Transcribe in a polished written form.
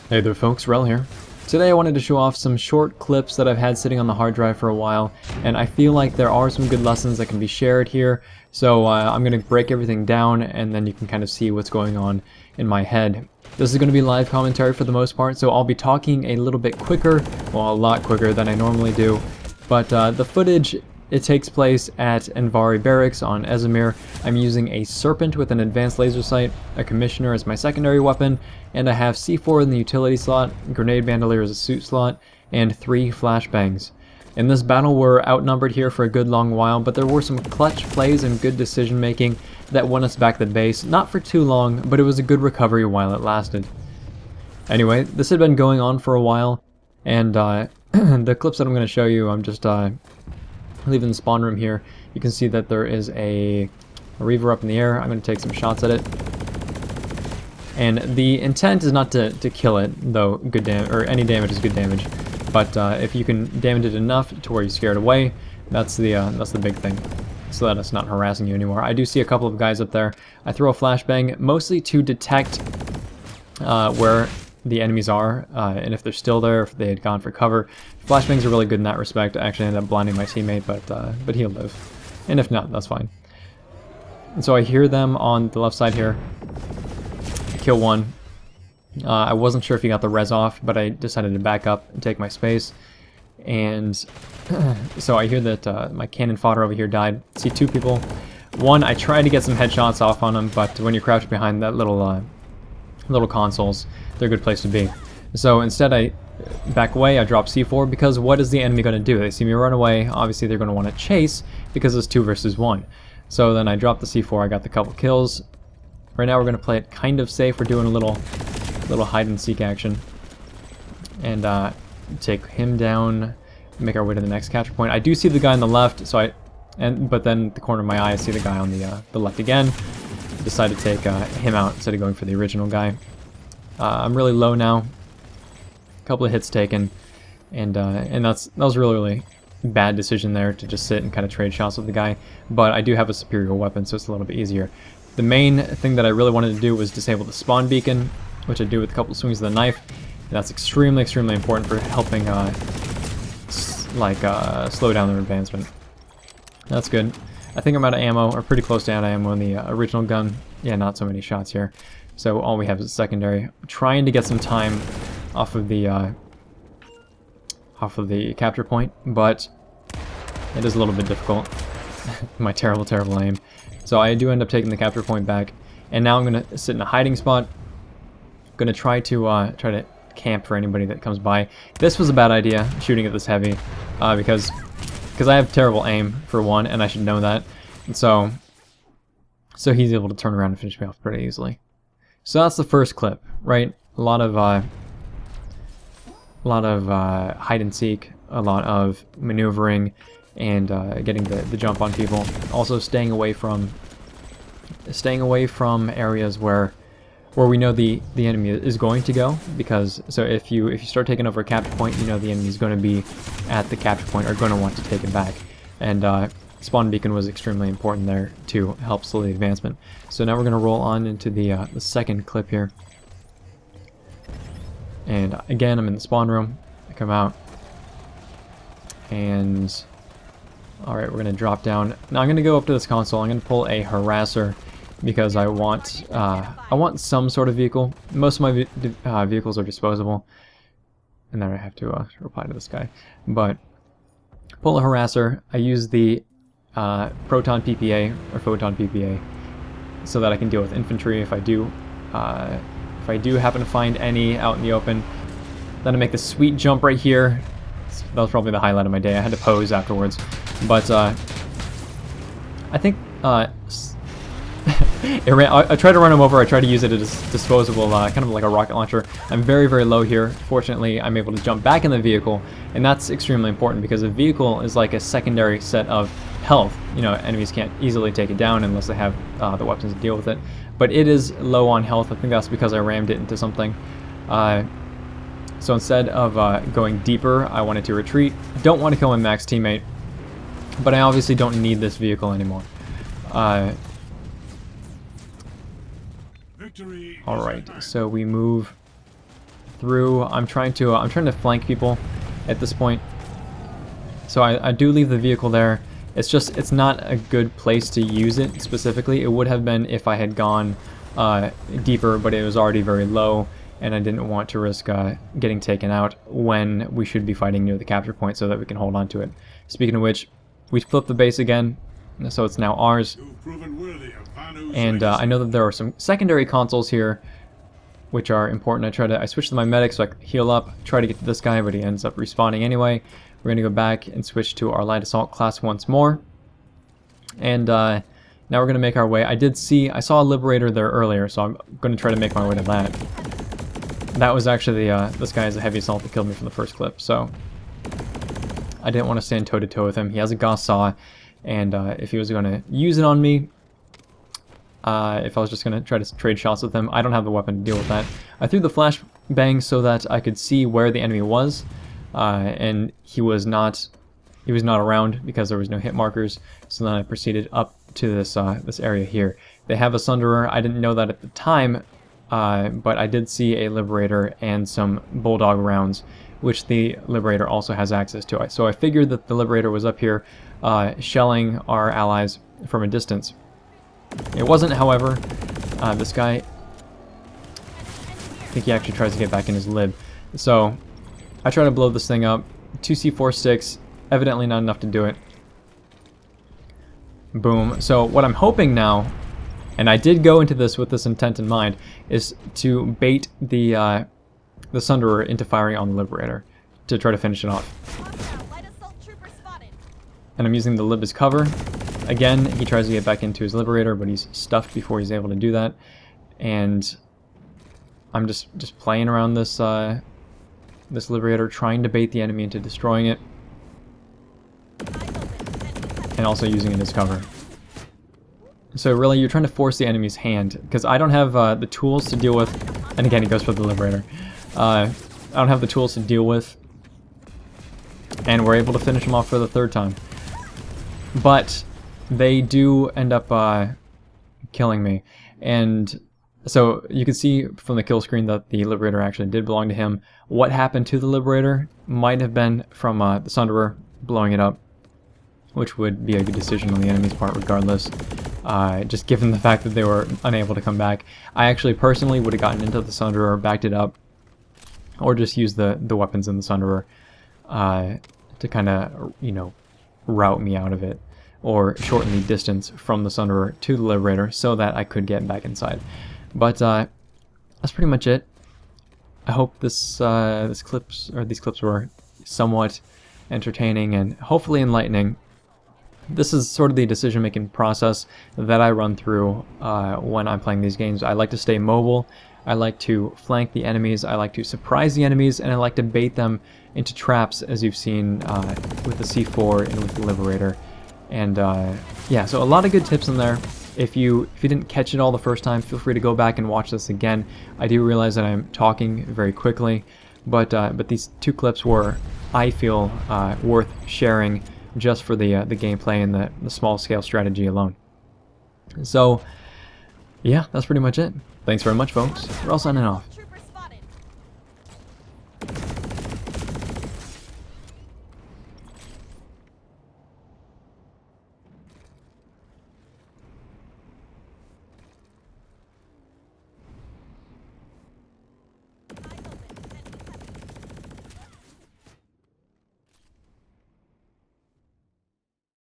Hey there folks, Rel here. Today I wanted to show off some short clips that I've had sitting on the hard drive for a while, and I feel like there are some good lessons that can be shared here, so I'm going to break everything down and then you can kind of see what's going on in my head. This is going to be live commentary for the most part, so I'll be talking a little bit quicker, well a lot quicker than I normally do, but the footage, it takes place at Envari Barracks on Ezimir. I'm using a Serpent with an advanced laser sight, a Commissioner as my secondary weapon, and I have C4 in the utility slot, Grenade Bandolier as a suit slot, and 3 flashbangs. In this battle we're outnumbered here for a good long while, but there were some clutch plays and good decision making that won us back the base. Not for too long, but it was a good recovery while it lasted. Anyway, this had been going on for a while, and the clips that I'm going to show you, I'm just leaving the spawn room here. You can see that there is a Reaver up in the air. I'm going to take some shots at it. And the intent is not to kill it, though good damage or any damage is good damage. But if you can damage it enough to where you scare it away, that's the big thing, so that it's not harassing you anymore. I do see a couple of guys up there. I throw a flashbang mostly to detect where the enemies are, and if they're still there, if they had gone for cover. Flashbangs are really good in that respect. I actually ended up blinding my teammate, but he'll live. And if not, that's fine. And so I hear them on the left side here. Kill one. I wasn't sure if he got the res off, but I decided to back up and take my space. And so I hear that my cannon fodder over here died. See 2 people. One, I tried to get some headshots off on him, but when you crouch behind that little consoles, they're a good place to be. So instead I back away, I drop C4, because what is the enemy going to do? They see me run away, obviously they're going to want to chase, because it's 2 versus 1. So then I drop the C4, I got the couple kills. Right now we're going to play it kind of safe, we're doing a little hide and seek action. And take him down, make our way to the next capture point. I do see the guy on the left, so but then the corner of my eye I see the guy on the left again. Decide to take him out instead of going for the original guy. I'm really low now. A couple of hits taken, and that was a really bad decision there to just sit and kind of trade shots with the guy. But I do have a superior weapon, so it's a little bit easier. The main thing that I really wanted to do was disable the spawn beacon, which I do with a couple of swings of the knife. And that's extremely important for helping slow down their advancement. That's good. I think I'm out of ammo, or pretty close to out of ammo in the original gun. Yeah, not so many shots here. So all we have is a secondary. I'm trying to get some time off of the capture point, but it is a little bit difficult. My terrible aim. So I do end up taking the capture point back, and now I'm gonna sit in a hiding spot. I'm gonna try to camp for anybody that comes by. This was a bad idea, shooting at this heavy, because I have terrible aim for one, and I should know that. And so he's able to turn around and finish me off pretty easily. So that's the first clip, right? A lot of hide and seek, a lot of maneuvering, and getting the jump on people. Also staying away from areas where we know the enemy is going to go, because so if you start taking over a capture point, you know the enemy is going to be at the capture point, or going to want to take it back. And spawn beacon was extremely important there to help slow the advancement. So now we're going to roll on into the second clip here. And again, I'm in the spawn room. I come out, and alright, we're going to drop down. Now I'm going to go up to this console. I'm going to pull a harasser, because I want some sort of vehicle. Most of my vehicles are disposable, and then I have to reply to this guy. But pull a harasser. I use the proton PPA or photon PPA, so that I can deal with infantry if I do happen to find any out in the open. Then I make this sweet jump right here. That was probably the highlight of my day. I had to pose afterwards, but I think I tried to run him over. I tried to use it as disposable, kind of like a rocket launcher. I'm very low here. Fortunately, I'm able to jump back in the vehicle, and that's extremely important, because a vehicle is like a secondary set of health. You know, enemies can't easily take it down unless they have the weapons to deal with it. But it is low on health. I think that's because I rammed it into something. So instead of going deeper, I wanted to retreat. Don't want to kill my max teammate, but I obviously don't need this vehicle anymore. Alright, so we move through. I'm trying to flank people at this point. So I do leave the vehicle there. It's just, it's not a good place to use it specifically. It would have been if I had gone deeper, but it was already very low, and I didn't want to risk getting taken out when we should be fighting near the capture point so that we can hold on to it. Speaking of which, we flipped the base again, so it's now ours. And I know that there are some secondary consoles here which are important. I switch to my medic so I can heal up, try to get to this guy, but he ends up respawning anyway. We're going to go back and switch to our light assault class once more. And now we're going to make our way. I saw a Liberator there earlier, so I'm going to try to make my way to that. That was actually this guy has a heavy assault that killed me from the first clip, so I didn't want to stand toe-to-toe with him. He has a Gauss Saw, and if he was going to use it on me, if I was just going to try to trade shots with him, I don't have the weapon to deal with that. I threw the flashbang so that I could see where the enemy was, and he was not around because there was no hit markers. So then I proceeded up to this area here. They have a Sunderer. I didn't know that at the time, but I did see a Liberator and some Bulldog rounds, which the Liberator also has access to. So I figured that the Liberator was up here shelling our allies from a distance. It wasn't, however. This guy, I think he actually tries to get back in his lib. So I try to blow this thing up. 2C46, evidently not enough to do it. Boom. So what I'm hoping now, and I did go into this with this intent in mind, is to bait the Sunderer into firing on the Liberator to try to finish it off. And I'm using the lib as cover. Again, he tries to get back into his Liberator, but he's stuffed before he's able to do that. And I'm just playing around this this Liberator, trying to bait the enemy into destroying it, and also using it as cover. So really, you're trying to force the enemy's hand, because I don't have the tools to deal with. And again, he goes for the Liberator. I don't have the tools to deal with, and we're able to finish him off for the third time. But they do end up killing me, and so you can see from the kill screen that the Liberator actually did belong to him. What happened to the Liberator might have been from the Sunderer blowing it up, which would be a good decision on the enemy's part regardless, just given the fact that they were unable to come back. I actually personally would have gotten into the Sunderer, backed it up, or just used the weapons in the Sunderer to kind of, you know, route me out of it, or shorten the distance from the Sunderer to the Liberator so that I could get back inside. But that's pretty much it. I hope these clips were somewhat entertaining and hopefully enlightening. This is sort of the decision-making process that I run through when I'm playing these games. I like to stay mobile, I like to flank the enemies, I like to surprise the enemies, and I like to bait them into traps, as you've seen with the C4 and with the Liberator. And yeah, so a lot of good tips in there. If you didn't catch it all the first time, feel free to go back and watch this again. I do realize that I'm talking very quickly, but these two clips were, I feel, worth sharing just for the gameplay and the small scale strategy alone. So yeah, that's pretty much it. Thanks very much, folks. We're all signing off.